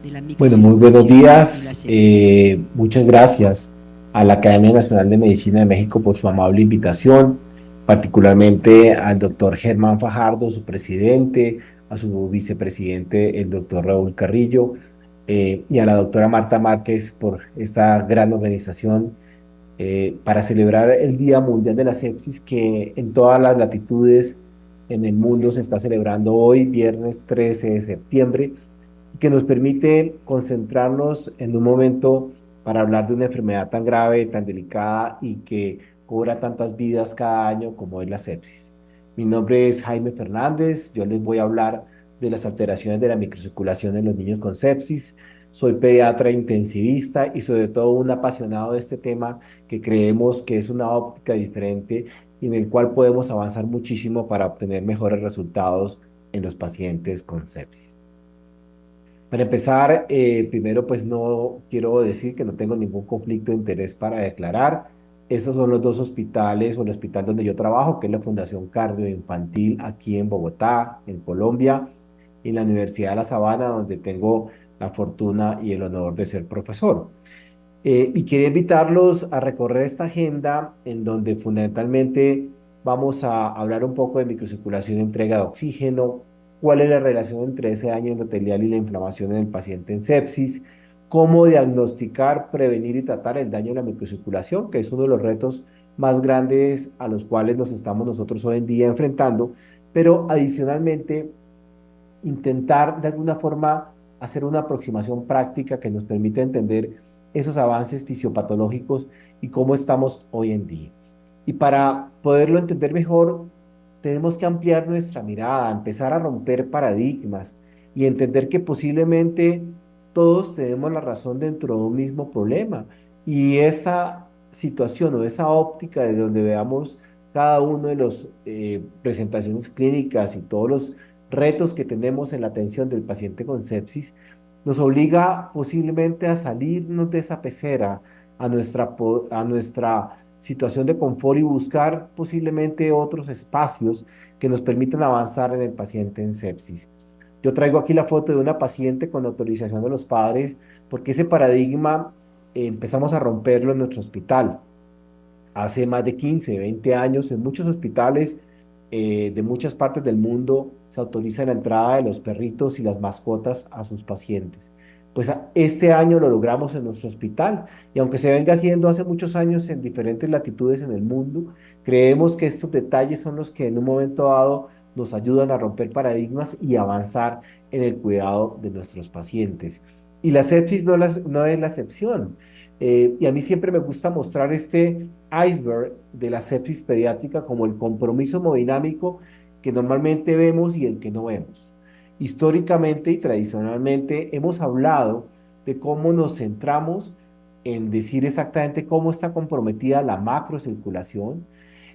de la Bueno, muy buenos microcirculación y la días. sepsis. Muchas gracias a la Academia Nacional de Medicina de México por su amable invitación, particularmente al doctor Germán Fajardo, su presidente, a su vicepresidente, el doctor Raúl Carrillo, y a la doctora Marta Márquez por esta gran organización para celebrar el Día Mundial de la Sepsis que en todas las latitudes en el mundo se está celebrando hoy, viernes 13 de septiembre que nos permite concentrarnos en un momento para hablar de una enfermedad tan grave, tan delicada y que cobra tantas vidas cada año como es la sepsis. Mi nombre es Jaime Fernández, yo les voy a hablar de las alteraciones de la microcirculación en los niños con sepsis. Soy pediatra intensivista y sobre todo un apasionado de este tema que creemos que es una óptica diferente y en el cual podemos avanzar muchísimo para obtener mejores resultados en los pacientes con sepsis. Para empezar, primero pues no quiero decir que no tengo ningún conflicto de interés para declarar. Esos son los dos hospitales o el hospital donde yo trabajo, que es la Fundación Cardioinfantil aquí en Bogotá, en Colombia, y la Universidad de La Sabana, donde tengo la fortuna y el honor de ser profesor. Y quería invitarlos a recorrer esta agenda en donde fundamentalmente vamos a hablar un poco de microcirculación y entrega de oxígeno, cuál es la relación entre ese daño endotelial y la inflamación en el paciente en sepsis, cómo diagnosticar, prevenir y tratar el daño en la microcirculación, que es uno de los retos más grandes a los cuales nos estamos nosotros hoy en día enfrentando, pero adicionalmente intentar de alguna forma hacer una aproximación práctica que nos permita entender esos avances fisiopatológicos y cómo estamos hoy en día. Y para poderlo entender mejor, tenemos que ampliar nuestra mirada, empezar a romper paradigmas y entender que posiblemente todos tenemos la razón dentro de un mismo problema. Y esa situación o esa óptica de donde veamos cada uno de las presentaciones clínicas y todos los retos que tenemos en la atención del paciente con sepsis, nos obliga posiblemente a salirnos de esa pecera, a nuestra situación de confort y buscar posiblemente otros espacios que nos permitan avanzar en el paciente en sepsis. Yo traigo aquí la foto de una paciente con autorización de los padres, porque ese paradigma empezamos a romperlo en nuestro hospital hace más de 15, 20 años, en muchos hospitales de muchas partes del mundo se autoriza la entrada de los perritos y las mascotas a sus pacientes. Pues este año lo logramos en nuestro hospital y aunque se venga haciendo hace muchos años en diferentes latitudes en el mundo, creemos que estos detalles son los que en un momento dado nos ayudan a romper paradigmas y avanzar en el cuidado de nuestros pacientes. Y la sepsis no es la excepción. Y a mí siempre me gusta mostrar este iceberg de la sepsis pediátrica como el compromiso hemodinámico que normalmente vemos y el que no vemos. Históricamente y tradicionalmente hemos hablado de cómo nos centramos en decir exactamente cómo está comprometida la macrocirculación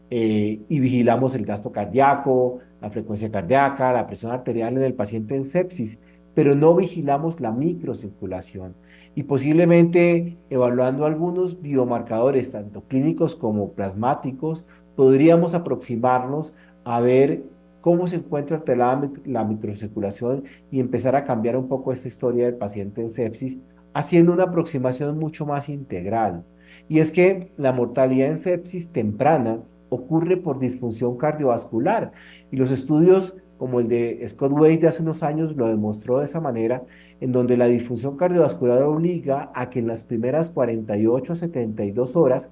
y vigilamos el gasto cardíaco, la frecuencia cardíaca, la presión arterial en el paciente en sepsis, pero no vigilamos la microcirculación. Y posiblemente evaluando algunos biomarcadores, tanto clínicos como plasmáticos, podríamos aproximarnos a ver cómo se encuentra alterada la microcirculación y empezar a cambiar un poco esta historia del paciente en sepsis, haciendo una aproximación mucho más integral. Y es que la mortalidad en sepsis temprana ocurre por disfunción cardiovascular. Y los estudios como el de Scott Wade de hace unos años lo demostró de esa manera, en donde la disfunción cardiovascular obliga a que en las primeras 48 a 72 horas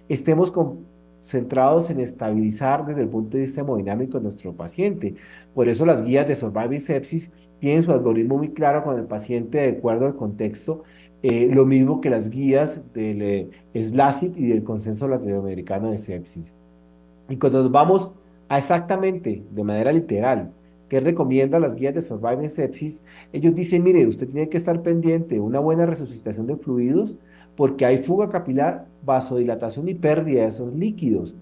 estemos concentrados en estabilizar desde el punto de vista hemodinámico a nuestro paciente. Por eso las guías de Surviving Sepsis tienen su algoritmo muy claro con el paciente de acuerdo al contexto, lo mismo que las guías del SLACIT y del Consenso Latinoamericano de Sepsis. Y cuando nos vamos a exactamente, de manera literal, qué recomiendan las guías de Surviving Sepsis, ellos dicen, mire, usted tiene que estar pendiente de una buena resucitación de fluidos porque hay fuga capilar, vasodilatación y pérdida de esos líquidos.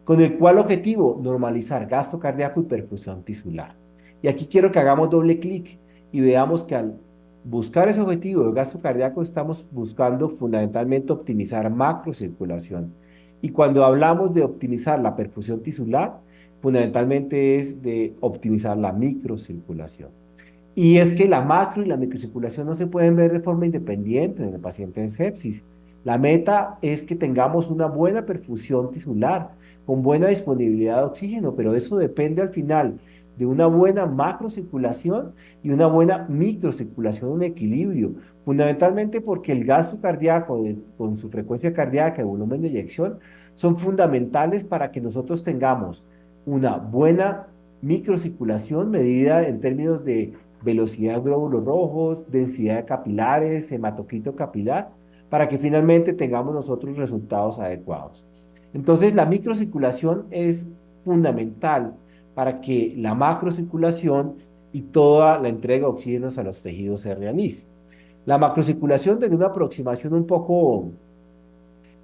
¿Con el cual objetivo? Normalizar gasto cardíaco y perfusión tisular. Y aquí quiero que hagamos doble clic y veamos que al buscar ese objetivo de gasto cardíaco estamos buscando fundamentalmente optimizar macrocirculación. Y cuando hablamos de optimizar la perfusión tisular, fundamentalmente es de optimizar la microcirculación. Y es que la macro y la microcirculación no se pueden ver de forma independiente en el paciente en sepsis. La meta es que tengamos una buena perfusión tisular, con buena disponibilidad de oxígeno, pero eso depende al final de una buena macrocirculación y una buena microcirculación, un equilibrio, fundamentalmente porque el gasto cardíaco con su frecuencia cardíaca y volumen de eyección son fundamentales para que nosotros tengamos una buena microcirculación medida en términos de velocidad de glóbulos rojos, densidad de capilares, hematocrito capilar, para que finalmente tengamos nosotros resultados adecuados. Entonces, la microcirculación es fundamental para que la macrocirculación y toda la entrega de oxígenos a los tejidos se realice. La macrocirculación, desde una aproximación un poco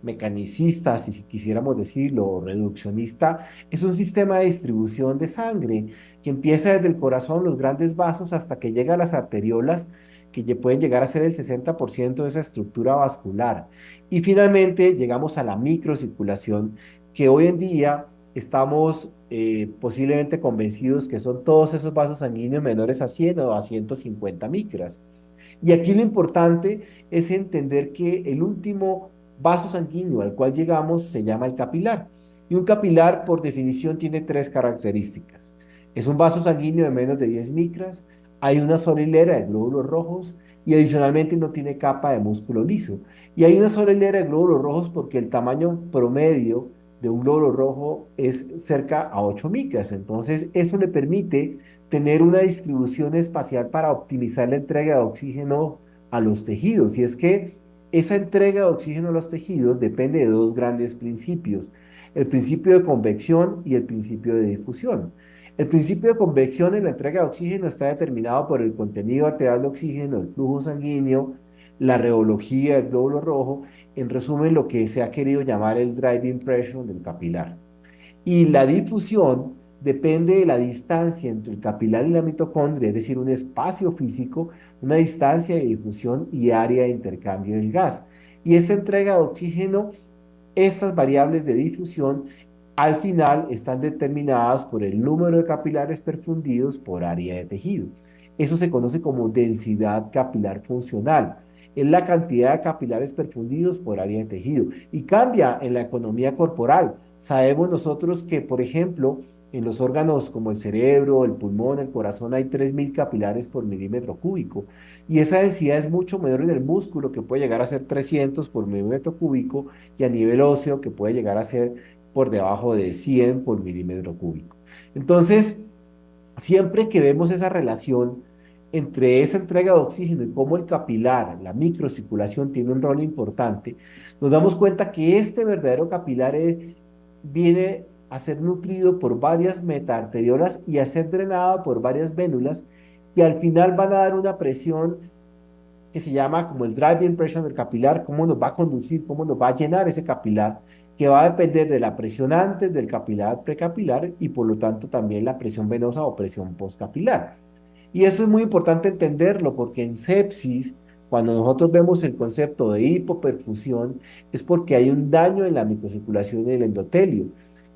mecanicista, si quisiéramos decirlo, reduccionista, es un sistema de distribución de sangre que empieza desde el corazón, los grandes vasos, hasta que llega a las arteriolas, que pueden llegar a ser el 60% de esa estructura vascular. Y finalmente llegamos a la microcirculación, que hoy en día estamos posiblemente convencidos que son todos esos vasos sanguíneos menores a 100 o a 150 micras. Y aquí lo importante es entender que el último vaso sanguíneo al cual llegamos se llama el capilar. Y un capilar, por definición, tiene tres características. Es un vaso sanguíneo de menos de 10 micras, hay una sola hilera de glóbulos rojos y adicionalmente no tiene capa de músculo liso. Y hay una sola hilera de glóbulos rojos porque el tamaño promedio de un glóbulo rojo es cerca a 8 micras. Entonces, eso le permite tener una distribución espacial para optimizar la entrega de oxígeno a los tejidos. Y es que esa entrega de oxígeno a los tejidos depende de dos grandes principios: el principio de convección y el principio de difusión. El principio de convección en la entrega de oxígeno está determinado por el contenido arterial de oxígeno, el flujo sanguíneo, la reología del glóbulo rojo, en resumen, lo que se ha querido llamar el driving pressure del capilar. Y la difusión depende de la distancia entre el capilar y la mitocondria, es decir, un espacio físico, una distancia de difusión y área de intercambio del gas. Y esta entrega de oxígeno, estas variables de difusión, al final están determinadas por el número de capilares perfundidos por área de tejido. Eso se conoce como densidad capilar funcional. Es la cantidad de capilares perfundidos por área de tejido y cambia en la economía corporal. Sabemos nosotros que, por ejemplo, en los órganos como el cerebro, el pulmón, el corazón, hay 3.000 capilares por milímetro cúbico. Y esa densidad es mucho menor en el músculo, que puede llegar a ser 300 por milímetro cúbico, y a nivel óseo, que puede llegar a ser por debajo de 100 por milímetro cúbico. Entonces, siempre que vemos esa relación entre esa entrega de oxígeno y cómo el capilar, la microcirculación, tiene un rol importante, nos damos cuenta que este verdadero capilar viene a ser nutrido por varias metaarteriolas y a ser drenado por varias vénulas que al final van a dar una presión que se llama como el driving pressure del capilar, cómo nos va a conducir, cómo nos va a llenar ese capilar, que va a depender de la presión antes del capilar precapilar y por lo tanto también la presión venosa o presión postcapilar. Y eso es muy importante entenderlo porque en sepsis, cuando nosotros vemos el concepto de hipoperfusión, es porque hay un daño en la microcirculación del endotelio.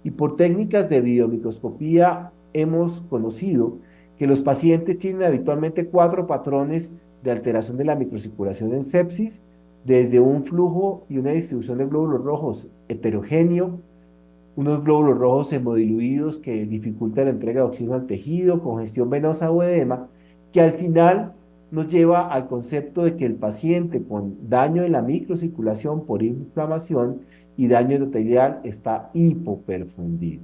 Y por técnicas de biomicroscopía hemos conocido que los pacientes tienen habitualmente cuatro patrones de alteración de la microcirculación en sepsis, desde un flujo y una distribución de glóbulos rojos heterogéneo, unos glóbulos rojos hemodiluidos que dificultan la entrega de oxígeno al tejido, congestión venosa o edema, que al final nos lleva al concepto de que el paciente con daño en la microcirculación por inflamación y daño endotelial está hipoperfundido.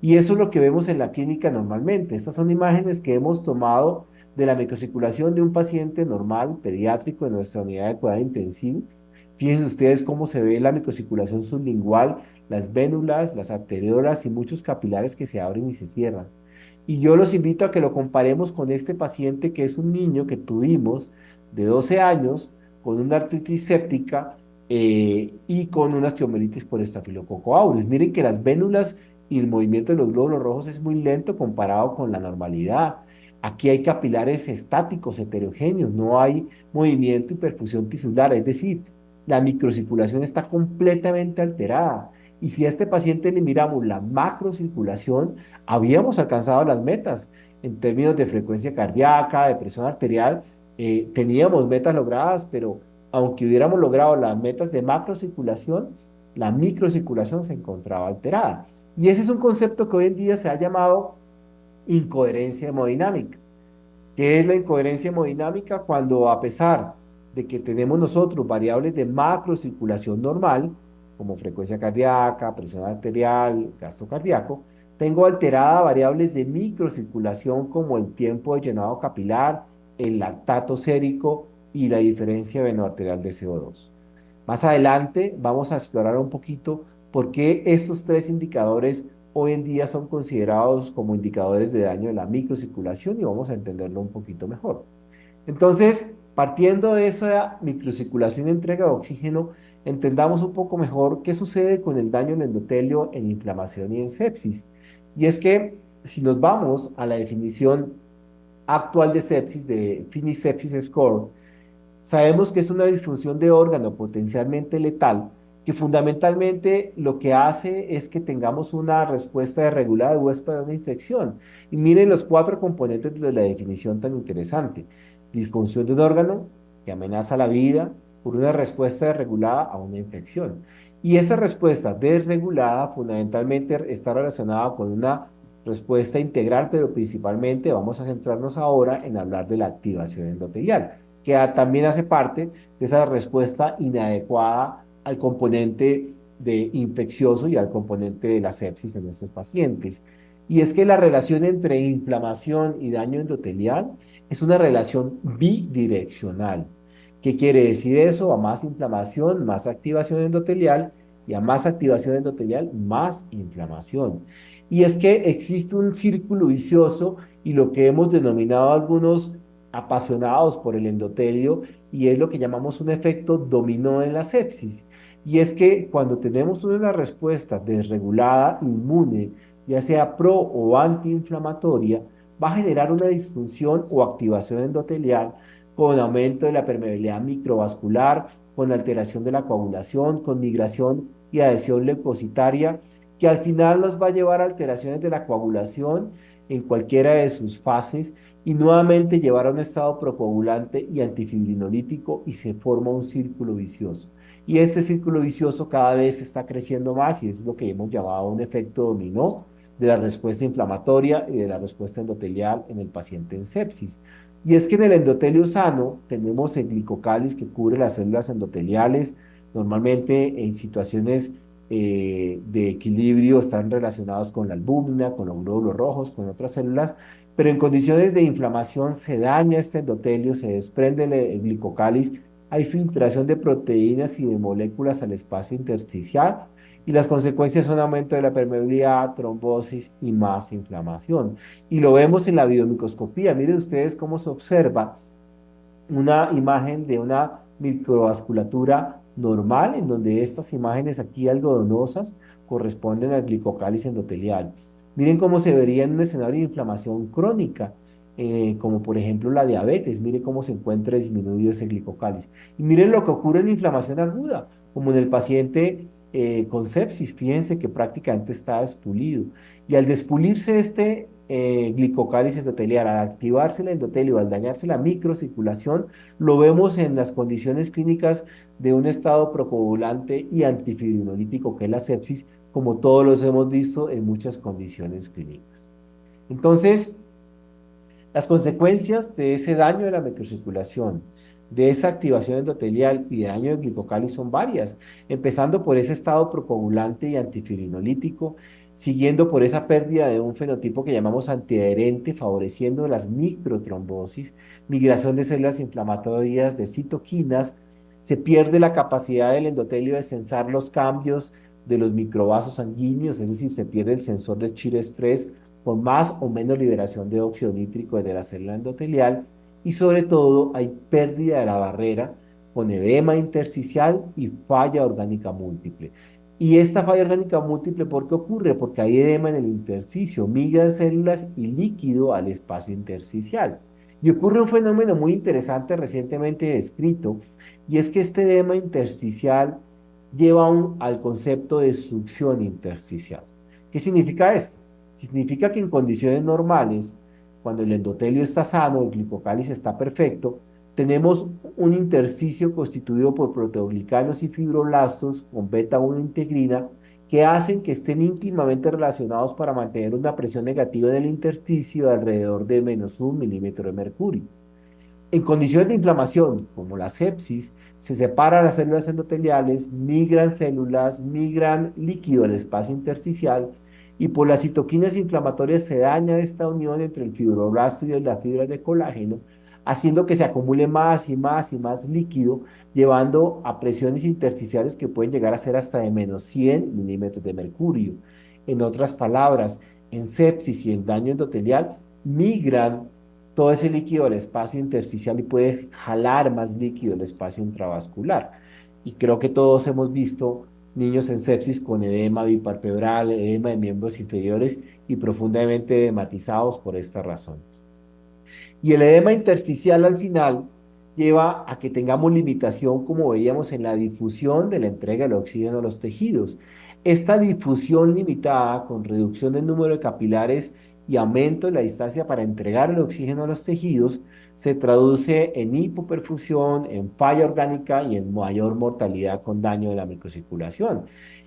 Y eso es lo que vemos en la clínica normalmente. Estas son imágenes que hemos tomado de la microcirculación de un paciente normal, pediátrico, en nuestra unidad de cuidado intensivo. Fíjense ustedes cómo se ve la microcirculación sublingual, las vénulas, las arteriolas y muchos capilares que se abren y se cierran. Y yo los invito a que lo comparemos con este paciente que es un niño que tuvimos de 12 años con una artritis séptica y con una osteomelitis por estafilococo aureus. Miren que las vénulas y el movimiento de los glóbulos rojos es muy lento comparado con la normalidad. Aquí hay capilares estáticos, heterogéneos, no hay movimiento y perfusión tisular, es decir, la microcirculación está completamente alterada. Y si a este paciente le miramos la macrocirculación, habíamos alcanzado las metas en términos de frecuencia cardíaca, de presión arterial, teníamos metas logradas, pero aunque hubiéramos logrado las metas de macrocirculación, la microcirculación se encontraba alterada. Y ese es un concepto que hoy en día se ha llamado incoherencia hemodinámica. ¿Qué es la incoherencia hemodinámica? Cuando a pesar de que tenemos nosotros variables de macrocirculación normal, como frecuencia cardíaca, presión arterial, gasto cardíaco, tengo alterada variables de microcirculación como el tiempo de llenado capilar, el lactato sérico y la diferencia venoarterial de CO2. Más adelante vamos a explorar un poquito por qué estos tres indicadores hoy en día son considerados como indicadores de daño de la microcirculación y vamos a entenderlo un poquito mejor. Entonces, partiendo de esa microcirculación y entrega de oxígeno, entendamos un poco mejor qué sucede con el daño en endotelio en inflamación y en sepsis. Y es que si nos vamos a la definición actual de sepsis, de Finnish Sepsis Score, sabemos que es una disfunción de órgano potencialmente letal que fundamentalmente lo que hace es que tengamos una respuesta irregular de huésped a una infección. Y miren los cuatro componentes de la definición tan interesante. Disfunción de un órgano que amenaza la vida por una respuesta desregulada a una infección. Y esa respuesta desregulada fundamentalmente está relacionada con una respuesta integral, pero principalmente vamos a centrarnos ahora en hablar de la activación endotelial que también hace parte de esa respuesta inadecuada al componente de infeccioso y al componente de la sepsis en estos pacientes. Y es que la relación entre inflamación y daño endotelial es una relación bidireccional. ¿Qué quiere decir eso? A más inflamación, más activación endotelial y a más activación endotelial, más inflamación. Y es que existe un círculo vicioso y lo que hemos denominado algunos apasionados por el endotelio y es lo que llamamos un efecto dominó en la sepsis. Y es que cuando tenemos una respuesta desregulada inmune, ya sea pro o antiinflamatoria, va a generar una disfunción o activación endotelial con aumento de la permeabilidad microvascular, con alteración de la coagulación, con migración y adhesión leucocitaria, que al final nos va a llevar a alteraciones de la coagulación en cualquiera de sus fases y nuevamente llevar a un estado procoagulante y antifibrinolítico y se forma un círculo vicioso. Y este círculo vicioso cada vez está creciendo más y eso es lo que hemos llamado un efecto dominó de la respuesta inflamatoria y de la respuesta endotelial en el paciente en sepsis. Y es que en el endotelio sano tenemos el glicocáliz que cubre las células endoteliales, normalmente en situaciones de equilibrio están relacionados con la albúmina, con los glóbulos rojos, con otras células, pero en condiciones de inflamación se daña este endotelio, se desprende el glicocáliz, hay filtración de proteínas y de moléculas al espacio intersticial y las consecuencias son aumento de la permeabilidad, trombosis y más inflamación. Y lo vemos en la videomicroscopía. Miren ustedes cómo se observa una imagen de una microvasculatura normal, en donde estas imágenes aquí algodonosas corresponden al glicocálice endotelial. Miren cómo se vería en un escenario de inflamación crónica, como por ejemplo la diabetes. Miren cómo se encuentra disminuido ese glicocálice. Y miren lo que ocurre en inflamación aguda, como en el paciente con sepsis. Fíjense que prácticamente está expulido. Y al despulirse este glicocálice endotelial, al activarse el endotelio, al dañarse la microcirculación, lo vemos en las condiciones clínicas de un estado procoagulante y antifibrinolítico, que es la sepsis, como todos los hemos visto en muchas condiciones clínicas. Entonces, las consecuencias de ese daño de la microcirculación, de esa activación endotelial y de daño del glicocálice son varias, empezando por ese estado procoagulante y antifibrinolítico, siguiendo por esa pérdida de un fenotipo que llamamos antiadherente, favoreciendo las microtrombosis, migración de células inflamatorias, de citoquinas, se pierde la capacidad del endotelio de sensar los cambios de los microvasos sanguíneos, es decir, se pierde el sensor de Chirer-estrés con más o menos liberación de óxido nítrico desde la célula endotelial y sobre todo hay pérdida de la barrera con edema intersticial y falla orgánica múltiple. Y esta falla orgánica múltiple, ¿por qué ocurre? Porque hay edema en el intersticio, migran células y líquido al espacio intersticial. Y ocurre un fenómeno muy interesante recientemente descrito, y es que este edema intersticial lleva al concepto de succión intersticial. ¿Qué significa esto? Significa que en condiciones normales, cuando el endotelio está sano, el glicocálice está perfecto, tenemos un intersticio constituido por proteoglicanos y fibroblastos con beta 1 integrina que hacen que estén íntimamente relacionados para mantener una presión negativa del intersticio de alrededor de -1 milímetro de mercurio. En condiciones de inflamación, como la sepsis, se separan las células endoteliales, migran líquido al espacio intersticial y por las citoquinas inflamatorias se daña esta unión entre el fibroblasto y las fibras de colágeno, haciendo que se acumule más y más y más líquido, llevando a presiones intersticiales que pueden llegar a ser hasta de -100 milímetros de mercurio. En otras palabras, en sepsis y en daño endotelial, migran todo ese líquido al espacio intersticial y puede jalar más líquido al espacio intravascular. Y creo que todos hemos visto niños en sepsis con edema biparpebral, edema de miembros inferiores y profundamente edematizados por esta razón. Y el edema intersticial al final lleva a que tengamos limitación, como veíamos, en la difusión de la entrega del oxígeno a los tejidos. Esta difusión limitada, con reducción del número de capilares y aumento de la distancia para entregar el oxígeno a los tejidos, se traduce en hipoperfusión, en falla orgánica y en mayor mortalidad con daño de la microcirculación.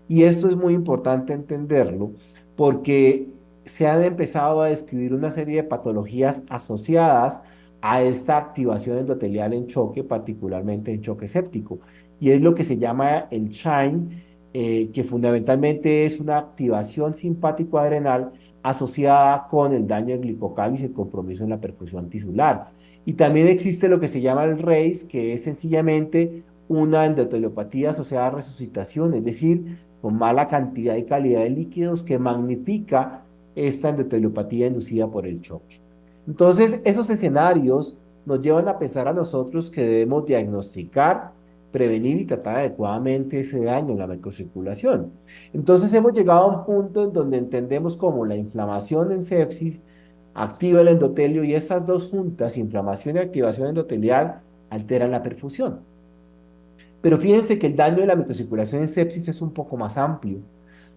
Y esto es muy importante entenderlo porque se han empezado a describir una serie de patologías asociadas a esta activación endotelial en choque, particularmente en choque séptico. Y es lo que se llama el SHINE, que fundamentalmente es una activación simpático-adrenal asociada con el daño del glicocálice y el compromiso en la perfusión tisular. Y también existe lo que se llama el RACE, que es sencillamente una endoteliopatía asociada a resucitación, es decir, con mala cantidad y calidad de líquidos que magnifica esta endoteliopatía inducida por el choque. Entonces, esos escenarios nos llevan a pensar a nosotros que debemos diagnosticar, prevenir y tratar adecuadamente ese daño en la microcirculación. Entonces, hemos llegado a un punto en donde entendemos cómo la inflamación en sepsis activa el endotelio y estas dos juntas, inflamación y activación endotelial, alteran la perfusión. Pero fíjense que el daño de la microcirculación en sepsis es un poco más amplio.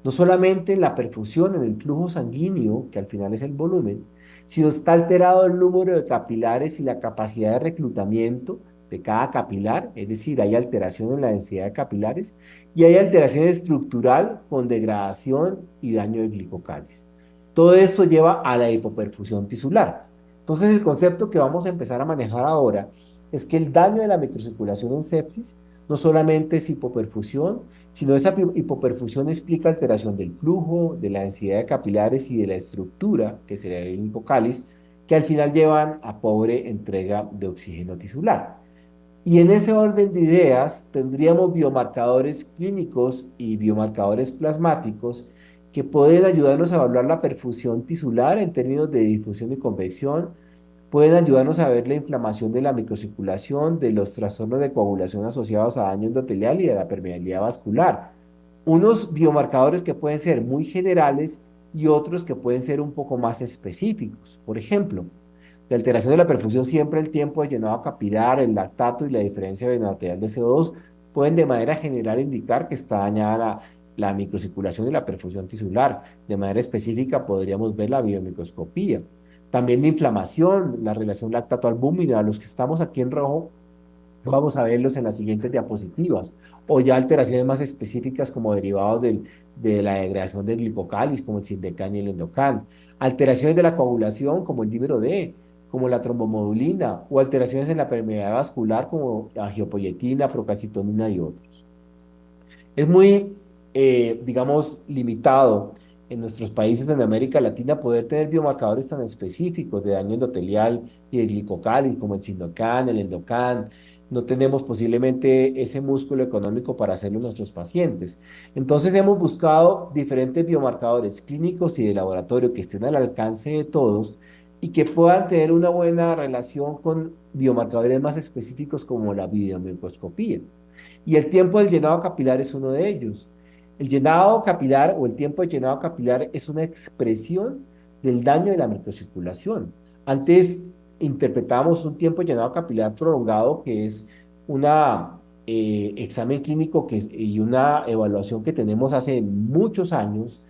No solamente en la perfusión, en el flujo sanguíneo, que al final es el volumen, sino está alterado el número de capilares y la capacidad de reclutamiento de cada capilar, es decir, hay alteración en la densidad de capilares y hay alteración estructural con degradación y daño de glicocálice. Todo esto lleva a la hipoperfusión tisular. Entonces, el concepto que vamos a empezar a manejar ahora es que el daño de la microcirculación en sepsis no solamente es hipoperfusión, sino esa hipoperfusión explica alteración del flujo, de la densidad de capilares y de la estructura, que sería el hipocálice, que al final llevan a pobre entrega de oxígeno tisular. Y en ese orden de ideas tendríamos biomarcadores clínicos y biomarcadores plasmáticos que pueden ayudarnos a evaluar la perfusión tisular en términos de difusión y convección, pueden ayudarnos a ver la inflamación de la microcirculación, de los trastornos de coagulación asociados a daño endotelial y de la permeabilidad vascular. Unos biomarcadores que pueden ser muy generales y otros que pueden ser un poco más específicos. Por ejemplo, la alteración de la perfusión siempre, el tiempo de llenado capilar, el lactato y la diferencia venoarterial de CO2 pueden de manera general indicar que está dañada la microcirculación y la perfusión tisular. De manera específica podríamos ver la biomicroscopía. También de inflamación, la relación lactato-albúmina, los que estamos aquí en rojo, vamos a verlos en las siguientes diapositivas. O ya alteraciones más específicas como derivados de la degradación del glicocálice, como el Sindecán y el Endocan. Alteraciones de la coagulación, como el dímero D, como la trombomodulina, o alteraciones en la permeabilidad vascular, como la angiopoyetina, procalcitonina y otros. Es muy, digamos, limitado en nuestros países en América Latina poder tener biomarcadores tan específicos de daño endotelial y de glicocálice como el Sindocan, el Endocan. No tenemos posiblemente ese músculo económico para hacerlo en nuestros pacientes. Entonces hemos buscado diferentes biomarcadores clínicos y de laboratorio que estén al alcance de todos y que puedan tener una buena relación con biomarcadores más específicos como la videomicroscopía. Y el tiempo del llenado capilar es uno de ellos. El llenado capilar o el tiempo de llenado capilar es una expresión del daño de la microcirculación. Antes interpretábamos un tiempo de llenado capilar prolongado, que es una examen clínico y una evaluación que tenemos hace muchos años,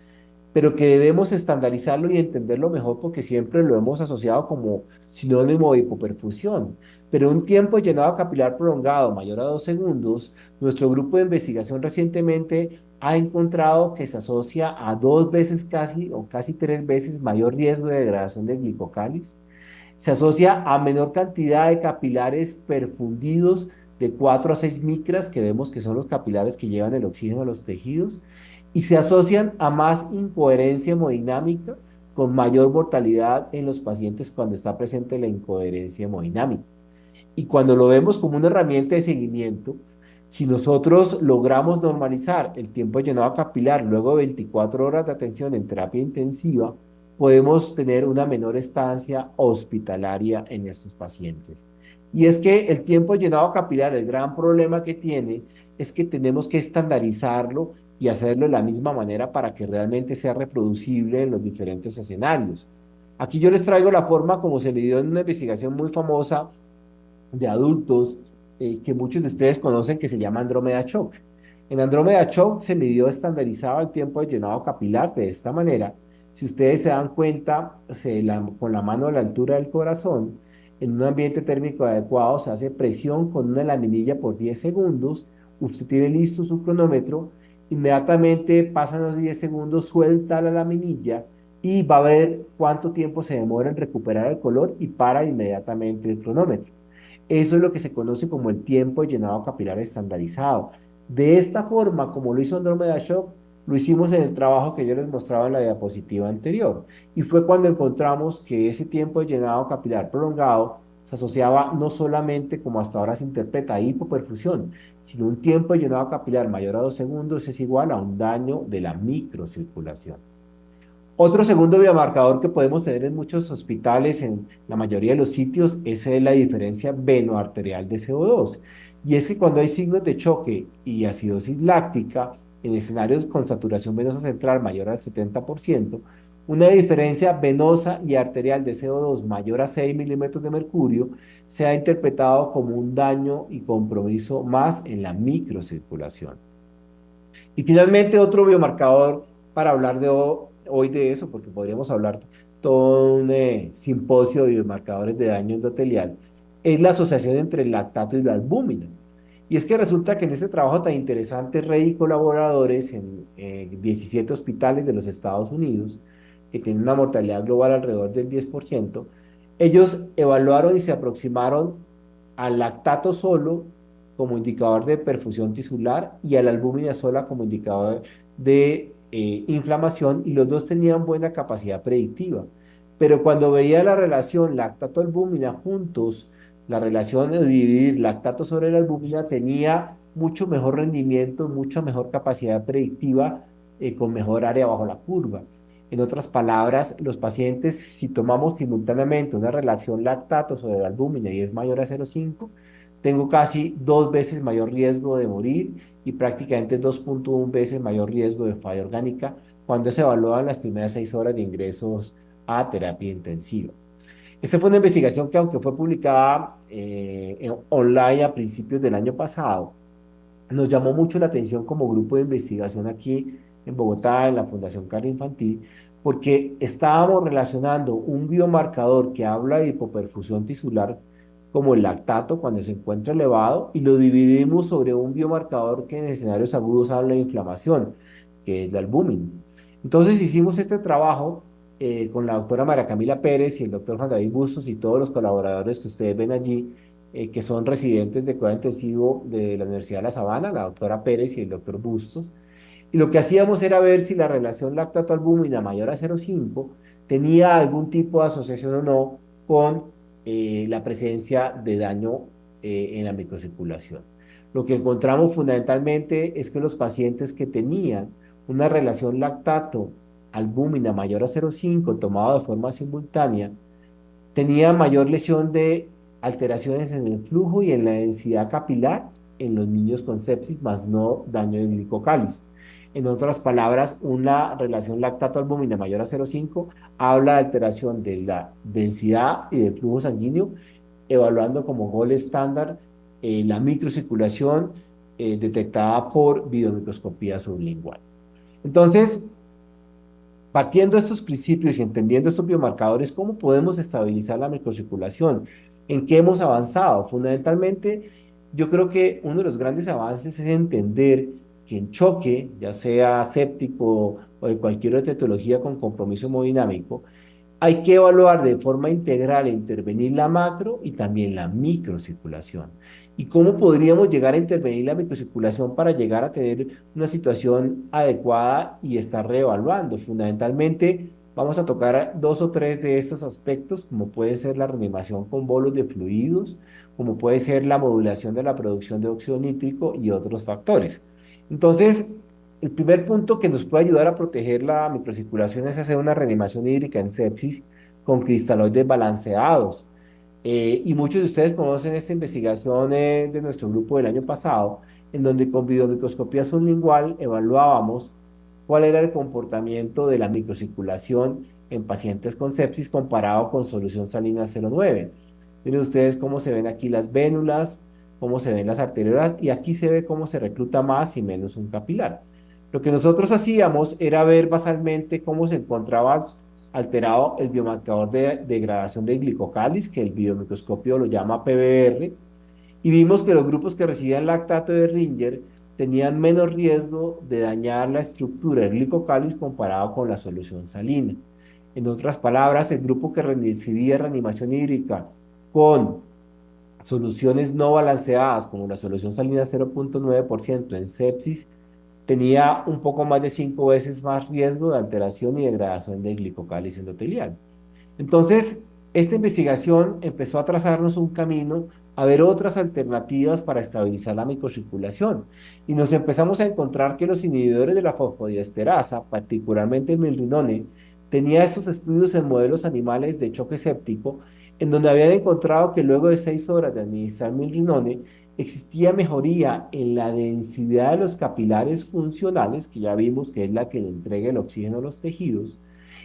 pero que debemos estandarizarlo y entenderlo mejor porque siempre lo hemos asociado como sinónimo de hipoperfusión. Pero un tiempo de llenado capilar prolongado mayor a 2 segundos, nuestro grupo de investigación recientemente ha encontrado que se asocia a 2 veces casi o casi 3 veces mayor riesgo de degradación de glicocalis. Se asocia a menor cantidad de capilares perfundidos de 4 a 6 micras, que vemos que son los capilares que llevan el oxígeno a los tejidos, y se asocian a más incoherencia hemodinámica con mayor mortalidad en los pacientes cuando está presente la incoherencia hemodinámica. Y cuando lo vemos como una herramienta de seguimiento, si nosotros logramos normalizar el tiempo de llenado capilar luego de 24 horas de atención en terapia intensiva, podemos tener una menor estancia hospitalaria en estos pacientes. Y es que el tiempo de llenado capilar, el gran problema que tiene es que tenemos que estandarizarlo y hacerlo de la misma manera para que realmente sea reproducible en los diferentes escenarios. Aquí yo les traigo la forma como se midió en una investigación muy famosa de adultos que muchos de ustedes conocen que se llama Andrómeda Shock. En Andrómeda Shock se midió estandarizado el tiempo de llenado capilar de esta manera. Si ustedes se dan cuenta, con la mano a la altura del corazón, en un ambiente térmico adecuado, se hace presión con una laminilla por 10 segundos. Usted tiene listo su cronómetro, inmediatamente pasan los 10 segundos, suelta la laminilla y va a ver cuánto tiempo se demora en recuperar el color y para inmediatamente el cronómetro. Eso es lo que se conoce como el tiempo de llenado capilar estandarizado. De esta forma, como lo hizo Andromeda Shock, lo hicimos en el trabajo que yo les mostraba en la diapositiva anterior. Y fue cuando encontramos que ese tiempo de llenado capilar prolongado se asociaba no solamente, como hasta ahora se interpreta, a hipoperfusión, sino un tiempo de llenado capilar mayor a 2 segundos es igual a un daño de la microcirculación. Otro segundo biomarcador que podemos tener en muchos hospitales, en la mayoría de los sitios, es la diferencia venoarterial de CO2. Y es que cuando hay signos de choque y acidosis láctica en escenarios con saturación venosa central mayor al 70%, una diferencia venosa y arterial de CO2 mayor a 6 milímetros de mercurio se ha interpretado como un daño y compromiso más en la microcirculación. Y finalmente, otro biomarcador para hablar hoy de eso, porque podríamos hablar todo un simposio de biomarcadores de daño endotelial, es la asociación entre el lactato y la albúmina. Y es que resulta que en este trabajo tan interesante, Rey y colaboradores en 17 hospitales de los Estados Unidos, que tienen una mortalidad global alrededor del 10%, ellos evaluaron y se aproximaron al lactato solo como indicador de perfusión tisular y a la albúmina sola como indicador de inflamación, y los dos tenían buena capacidad predictiva. Pero cuando veía la relación lactato-albúmina juntos, la relación de dividir lactato sobre la albúmina tenía mucho mejor rendimiento, mucha mejor capacidad predictiva, con mejor área bajo la curva. En otras palabras, los pacientes, si tomamos simultáneamente una relación lactato sobre la albúmina y es mayor a 0,5, tengo casi 2 veces mayor riesgo de morir y prácticamente 2,1 veces mayor riesgo de falla orgánica cuando se evalúan las primeras 6 horas de ingresos a terapia intensiva. Esta fue una investigación que, aunque fue publicada online a principios del año pasado, nos llamó mucho la atención como grupo de investigación aquí en Bogotá, en la Fundación Cardio Infantil, porque estábamos relacionando un biomarcador que habla de hipoperfusión tisular como el lactato cuando se encuentra elevado y lo dividimos sobre un biomarcador que en escenarios agudos habla de inflamación, que es la albúmina. Entonces hicimos este trabajo con la doctora María Camila Pérez y el doctor Juan David Bustos y todos los colaboradores que ustedes ven allí, que son residentes de cuidado intensivo de la Universidad de La Sabana, la doctora Pérez y el doctor Bustos. Y lo que hacíamos era ver si la relación lactato-albúmina mayor a 0,5 tenía algún tipo de asociación o no con la presencia de daño en la microcirculación. Lo que encontramos fundamentalmente es que los pacientes que tenían una relación lactato-albúmina mayor a 0,5 tomado de forma simultánea tenía mayor lesión de alteraciones en el flujo y en la densidad capilar en los niños con sepsis, más no daño de glicocálice. En otras palabras, una relación lactato-albúmina mayor a 0,5 habla de alteración de la densidad y del flujo sanguíneo, evaluando como gol estándar la microcirculación detectada por videomicroscopía sublingual. Entonces, partiendo de estos principios y entendiendo estos biomarcadores, ¿cómo podemos estabilizar la microcirculación? ¿En qué hemos avanzado? Fundamentalmente, yo creo que uno de los grandes avances es entender que en choque, ya sea séptico o de cualquier otra etiología con compromiso hemodinámico, hay que evaluar de forma integral e intervenir la macro y también la microcirculación. ¿Y cómo podríamos llegar a intervenir la microcirculación para llegar a tener una situación adecuada y estar reevaluando? Fundamentalmente, vamos a tocar dos o tres de estos aspectos, como puede ser la reanimación con bolos de fluidos, como puede ser la modulación de la producción de óxido nítrico y otros factores. Entonces, el primer punto que nos puede ayudar a proteger la microcirculación es hacer una reanimación hídrica en sepsis con cristaloides balanceados. Y muchos de ustedes conocen esta investigación de nuestro grupo del año pasado, en donde con videomicroscopía sublingual evaluábamos cuál era el comportamiento de la microcirculación en pacientes con sepsis comparado con solución salina 0,9. Miren ustedes cómo se ven aquí las vénulas, cómo se ven las arteriolas, y aquí se ve cómo se recluta más y menos un capilar. Lo que nosotros hacíamos era ver basalmente cómo se encontraba alterado el biomarcador de degradación del glicocáliz, que el videomicroscopio lo llama PBR, y vimos que los grupos que recibían lactato de Ringer tenían menos riesgo de dañar la estructura del glicocáliz comparado con la solución salina. En otras palabras, el grupo que recibía reanimación hídrica con soluciones no balanceadas, como la solución salina 0,9% en sepsis, tenía un poco más de 5 veces más riesgo de alteración y degradación del glicocálice endotelial. Entonces, esta investigación empezó a trazarnos un camino a ver otras alternativas para estabilizar la microcirculación. Y nos empezamos a encontrar que los inhibidores de la fosfodiesterasa, particularmente el milrinone, tenía estos estudios en modelos animales de choque séptico, en donde habían encontrado que luego de 6 horas de administrar milrinone, existía mejoría en la densidad de los capilares funcionales, que ya vimos que es la que le entrega el oxígeno a los tejidos,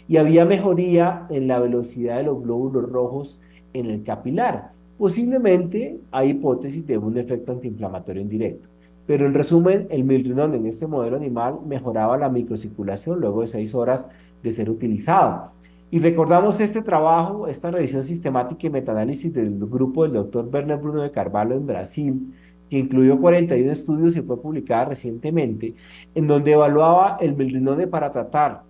y había mejoría en la velocidad de los glóbulos rojos en el capilar. Posiblemente hay hipótesis de un efecto antiinflamatorio indirecto. Pero en resumen, el milrinone en este modelo animal mejoraba la microcirculación luego de 6 horas de ser utilizado. Y recordamos este trabajo, esta revisión sistemática y metaanálisis del grupo del doctor Werner Bruno de Carvalho en Brasil, que incluyó 41 estudios y fue publicada recientemente, en donde evaluaba el milrinone para tratar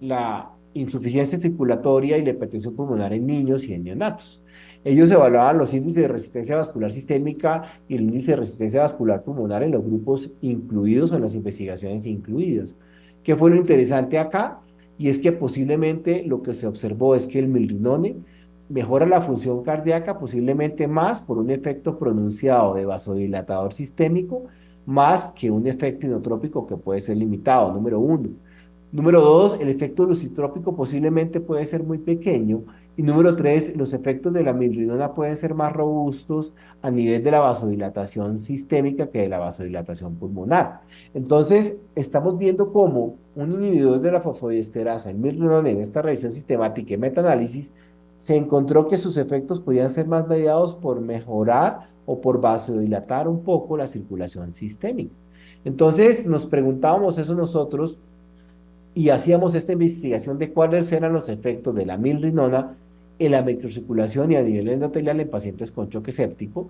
la insuficiencia circulatoria y la hipertensión pulmonar en niños y en neonatos. Ellos evaluaban los índices de resistencia vascular sistémica y el índice de resistencia vascular pulmonar en los grupos incluidos o en las investigaciones incluidas. ¿Qué fue lo interesante acá? Y es que posiblemente lo que se observó es que el milrinone mejora la función cardíaca posiblemente más por un efecto pronunciado de vasodilatador sistémico, más que un efecto inotrópico que puede ser limitado, número uno. Número dos, el efecto lucitrópico posiblemente puede ser muy pequeño. Y número tres, los efectos de la milrinona pueden ser más robustos a nivel de la vasodilatación sistémica que de la vasodilatación pulmonar. Entonces, estamos viendo cómo un inhibidor de la fosfodiesterasa, el milrinona, en esta revisión sistemática y metaanálisis, se encontró que sus efectos podían ser más mediados por mejorar o por vasodilatar un poco la circulación sistémica. Entonces, nos preguntábamos eso nosotros y hacíamos esta investigación de cuáles eran los efectos de la milrinona en la microcirculación y a nivel endotelial en pacientes con choque séptico.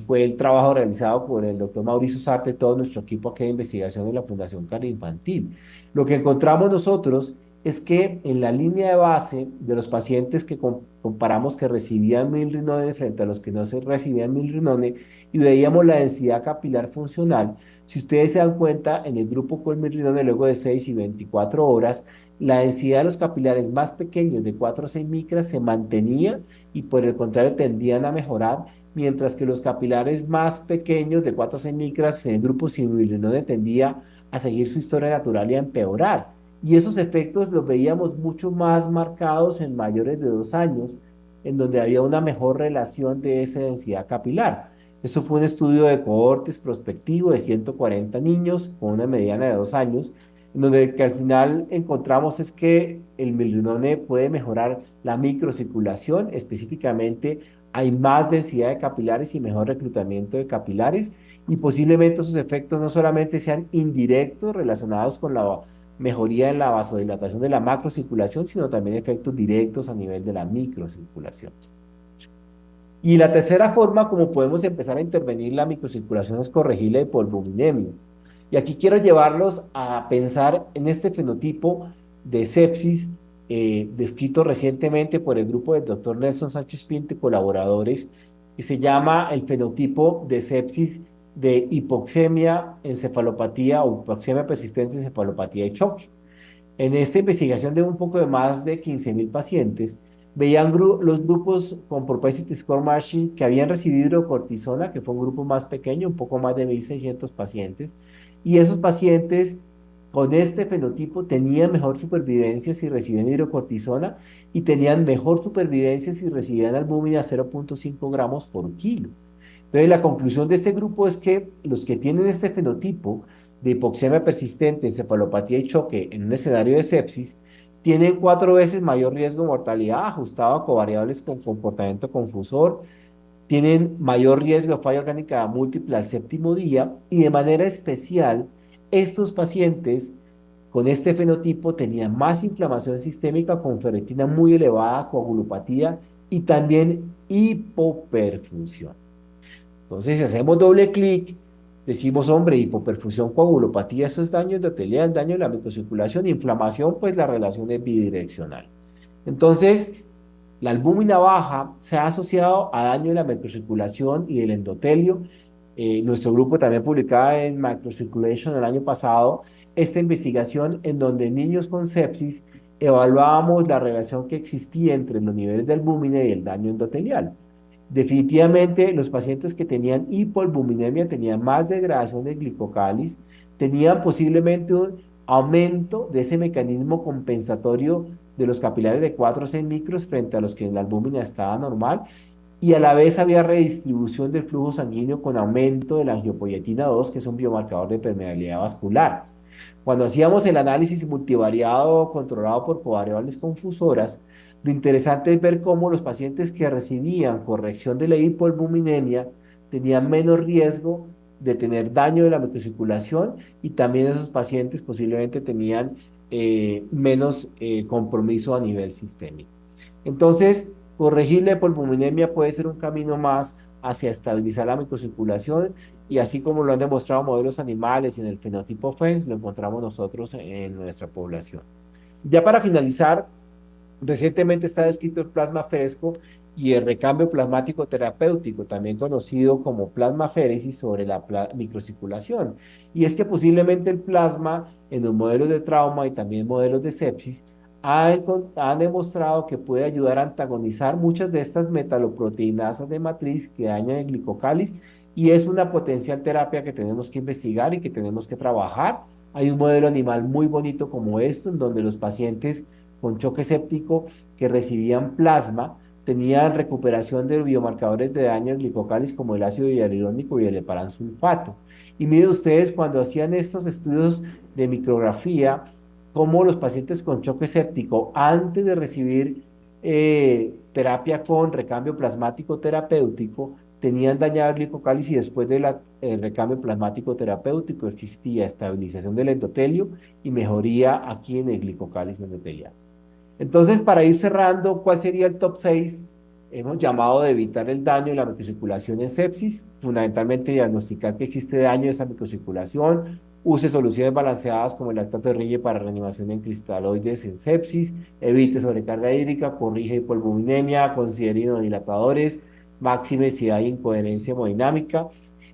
Fue el trabajo realizado por el doctor Mauricio Sartre, todo nuestro equipo aquí de investigación de la Fundación Cardioinfantil. Lo que encontramos nosotros es que en la línea de base de los pacientes que comparamos que recibían milrinone frente a los que no se recibían milrinone y veíamos la densidad capilar funcional, si ustedes se dan cuenta, en el grupo con milrinone luego de 6 y 24 horas, la densidad de los capilares más pequeños de 4 a 6 micras se mantenía y por el contrario tendían a mejorar, mientras que los capilares más pequeños de 4 a 6 micras en el grupo sin milrinone tendía a seguir su historia natural y a empeorar. Y esos efectos los veíamos mucho más marcados en mayores de 2 años, en donde había una mejor relación de esa densidad capilar. Eso fue un estudio de cohortes prospectivo de 140 niños con una mediana de 2 años, en donde que al final encontramos es que el milrinone puede mejorar la microcirculación, específicamente hay más densidad de capilares y mejor reclutamiento de capilares, y posiblemente esos efectos no solamente sean indirectos relacionados con la mejoría en la vasodilatación de la macrocirculación, sino también efectos directos a nivel de la microcirculación. Y la tercera forma como podemos empezar a intervenir la microcirculación es corregir la hipolvominemia. Y aquí quiero llevarlos a pensar en este fenotipo de sepsis descrito recientemente por el grupo del doctor Nelson Sánchez Pinto y colaboradores, que se llama el fenotipo de sepsis de hipoxemia, encefalopatía o hipoxemia persistente, encefalopatía de choque. En esta investigación de un poco de más de 15.000 pacientes, veían los grupos con propensity score matching que habían recibido hidrocortisona, que fue un grupo más pequeño, un poco más de 1.600 pacientes, y esos pacientes con este fenotipo tenían mejor supervivencia si recibían hidrocortisona y tenían mejor supervivencia si recibían albúmina 0.5 gramos por kilo. Entonces, la conclusión de este grupo es que los que tienen este fenotipo de hipoxemia persistente, encefalopatía y choque en un escenario de sepsis, tienen 4 veces mayor riesgo de mortalidad ajustado a covariables con comportamiento confusor, tienen mayor riesgo de falla orgánica múltiple al séptimo día, y de manera especial, estos pacientes con este fenotipo tenían más inflamación sistémica con ferritina muy elevada, coagulopatía y también hipoperfusión. Entonces, si hacemos doble clic, decimos, hombre, hipoperfusión, coagulopatía, eso es daño endotelial, daño de la microcirculación, inflamación, pues la relación es bidireccional. Entonces, la albúmina baja se ha asociado a daño de la microcirculación y del endotelio. Nuestro grupo también publicaba en Microcirculation el año pasado esta investigación en donde niños con sepsis evaluábamos la relación que existía entre los niveles de albúmina y el daño endotelial. Definitivamente, los pacientes que tenían hipoalbuminemia tenían más degradación de glicocalis, tenían posiblemente un aumento de ese mecanismo compensatorio de los capilares de 4 o 6 micros frente a los que la albúmina estaba normal, y a la vez había redistribución del flujo sanguíneo con aumento de la angiopoietina 2, que es un biomarcador de permeabilidad vascular. Cuando hacíamos el análisis multivariado controlado por covariables confusoras, lo interesante es ver cómo los pacientes que recibían corrección de la hipoalbuminemia tenían menos riesgo de tener daño de la microcirculación, y también esos pacientes posiblemente tenían menos compromiso a nivel sistémico. Entonces, corregir la hipoalbuminemia puede ser un camino más hacia estabilizar la microcirculación, y así como lo han demostrado modelos animales y en el fenotipo FENS, lo encontramos nosotros en nuestra población. Ya para finalizar, recientemente está descrito el plasma fresco y el recambio plasmático terapéutico, también conocido como plasmaféresis, sobre la microcirculación. Y es que posiblemente el plasma en los modelos de trauma y también modelos de sepsis han demostrado que puede ayudar a antagonizar muchas de estas metaloproteinasas de matriz que dañan el glicocáliz, y es una potencial terapia que tenemos que investigar y que tenemos que trabajar. Hay un modelo animal muy bonito como esto, en donde los pacientes con choque séptico que recibían plasma tenían recuperación de biomarcadores de daño en glicocalis como el ácido hialurónico y el heparansulfato. Y miren ustedes, cuando hacían estos estudios de micrografía, cómo los pacientes con choque séptico, antes de recibir terapia con recambio plasmático terapéutico, tenían dañado el glicocálice, y después del recambio plasmático terapéutico existía estabilización del endotelio y mejoría aquí en el glicocálice endotelial. Entonces, para ir cerrando, ¿cuál sería el top 6? Hemos llamado de evitar el daño de la microcirculación en sepsis, fundamentalmente diagnosticar que existe daño de esa microcirculación, use soluciones balanceadas como el lactato de Ringe para reanimación en cristaloides en sepsis, evite sobrecarga hídrica, corrige hipoalbuminemia, considere inmunodilatadores, máxime si hay incoherencia hemodinámica,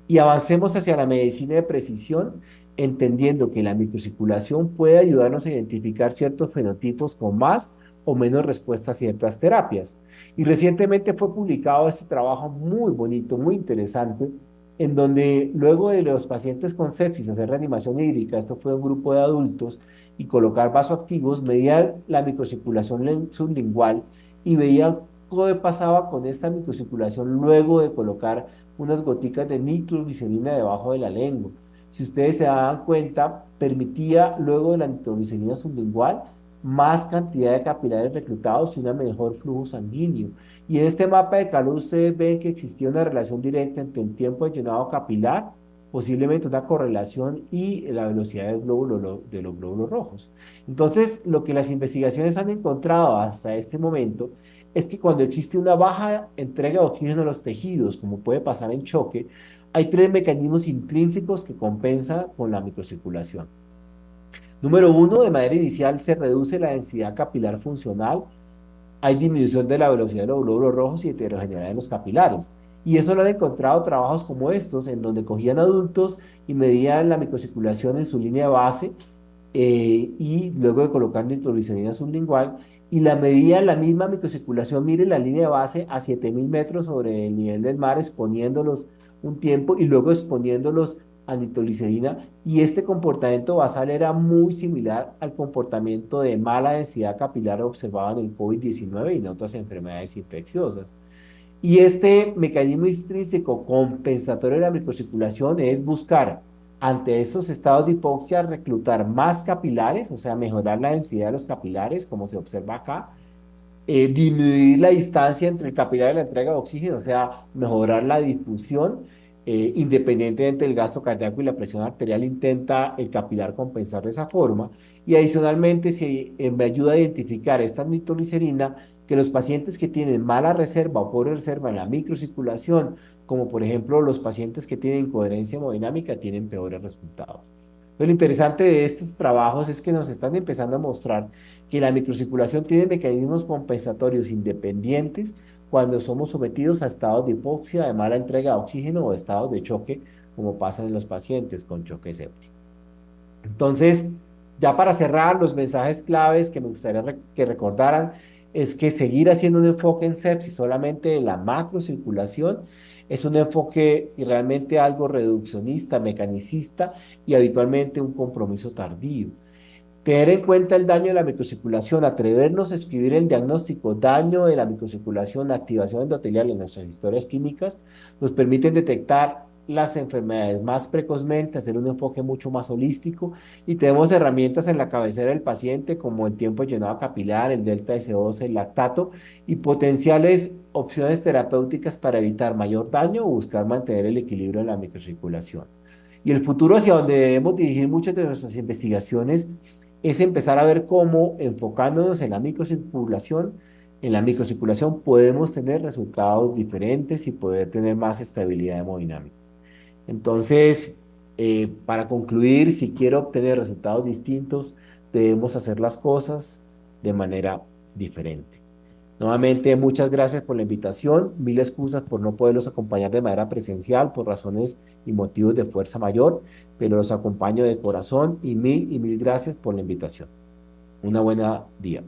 y avancemos hacia la medicina de precisión, entendiendo que la microcirculación puede ayudarnos a identificar ciertos fenotipos con más o menos respuesta a ciertas terapias. Y recientemente fue publicado este trabajo muy bonito, muy interesante, en donde luego de los pacientes con sepsis hacer reanimación hídrica, esto fue un grupo de adultos, y colocar vasoactivos, medían la microcirculación sublingual y veían qué pasaba con esta microcirculación luego de colocar unas goticas de nitroglicerina debajo de la lengua. Si ustedes se daban cuenta, permitía luego de la nitroglicerina sublingual más cantidad de capilares reclutados y un mejor flujo sanguíneo. Y en este mapa de calor ustedes ven que existía una relación directa entre el tiempo de llenado capilar, posiblemente una correlación y la velocidad de los glóbulos rojos. Entonces, lo que las investigaciones han encontrado hasta este momento es que cuando existe una baja entrega de oxígeno a los tejidos, como puede pasar en choque, hay tres mecanismos intrínsecos que compensan con la microcirculación. Número uno, de manera inicial se reduce la densidad capilar funcional, hay disminución de la velocidad de los glóbulos rojos y heterogeneidad en los capilares. Y eso lo han encontrado trabajos como estos, en donde cogían adultos y medían la microcirculación en su línea base y luego de colocar nitroglicerina sublingual y la medían la misma microcirculación, miren la línea base a 7000 metros sobre el nivel del mar, exponiéndolos un tiempo y luego exponiéndolos a nitroglicerina y este comportamiento basal era muy similar al comportamiento de mala densidad capilar observado en el COVID-19 y en otras enfermedades infecciosas. Y este mecanismo intrínseco compensatorio de la microcirculación es buscar ante esos estados de hipoxia reclutar más capilares, o sea, mejorar la densidad de los capilares, como se observa acá, disminuir la distancia entre el capilar y la entrega de oxígeno, o sea, mejorar la difusión, independientemente del gasto cardíaco y la presión arterial, intenta el capilar compensar de esa forma. Y adicionalmente, me ayuda a identificar esta nitroglicerina, que los pacientes que tienen mala reserva o pobre reserva en la microcirculación, como por ejemplo los pacientes que tienen coherencia hemodinámica, tienen peores resultados. Lo interesante de estos trabajos es que nos están empezando a mostrar que la microcirculación tiene mecanismos compensatorios independientes cuando somos sometidos a estados de hipoxia, de mala entrega de oxígeno o estados de choque, como pasa en los pacientes con choque séptico. Entonces, ya para cerrar, los mensajes claves que me gustaría que recordaran es que seguir haciendo un enfoque en sepsis solamente de la macrocirculación es un enfoque y realmente algo reduccionista, mecanicista y habitualmente un compromiso tardío. Tener en cuenta el daño de la microcirculación, atrevernos a escribir el diagnóstico daño de la microcirculación, activación endotelial en nuestras historias clínicas, nos permiten detectar las enfermedades más precozmente, hacer un enfoque mucho más holístico y tenemos herramientas en la cabecera del paciente como el tiempo de llenado capilar, el delta SO2, el lactato y potenciales opciones terapéuticas para evitar mayor daño o buscar mantener el equilibrio de la microcirculación. Y el futuro hacia donde debemos dirigir muchas de nuestras investigaciones es empezar a ver cómo enfocándonos en la microcirculación podemos tener resultados diferentes y poder tener más estabilidad hemodinámica. Entonces, para concluir, si quiero obtener resultados distintos, debemos hacer las cosas de manera diferente. Nuevamente, muchas gracias por la invitación. Mil excusas por no poderlos acompañar de manera presencial por razones y motivos de fuerza mayor, pero los acompaño de corazón y mil gracias por la invitación. Una buena día.